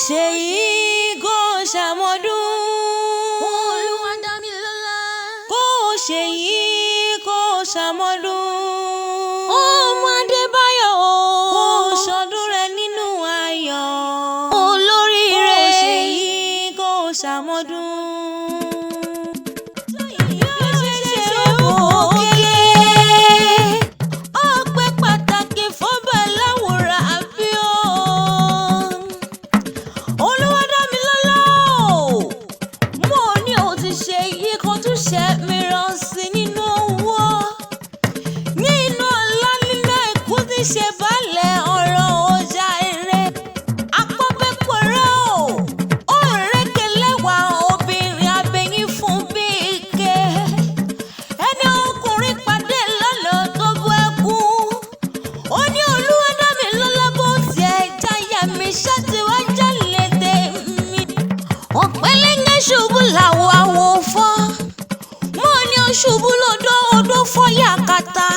ṣe yìí kó ṣàmọ́dún. Olúwadámilọ́lá. Kó ṣe yìí kó ṣàmọ́dún. Ọmọ Adébáyọ̀. Kó ṣọdún rẹ nínú ayọ̀. Olóríire. Kó ṣe yìí kó ṣàmọ́dún. Ọpẹ́ pàtàkì fọ́bà láwòrán àbí o. Olúwadámilọ́lá mo ní o ti ṣe yìí kan tún ṣe mìíràn sí nínú owó, nínú ọlá, nínú ikú tí ṣe balẹ̀ ọ̀rọ̀ ọjà ire. Apọ́pẹ́pọ̀rẹ́ o òrékelẹ́wà obìnrin abẹ́yìn fún bí ike. Ẹni ọkùnrin pàdé lọ́nà tó bú ẹkún. Ó ní Olúwadámilọ́lá bó tiẹ̀ jáyà mi ṣáàtìwá jálè tèmi. Ọ̀pẹ̀lẹ́ngẹ́ ṣubú làwọ̀ àwọ̀ fọ́. Mo ní o ṣubú lọ́dọ̀ odò fọ́ yàkàtà.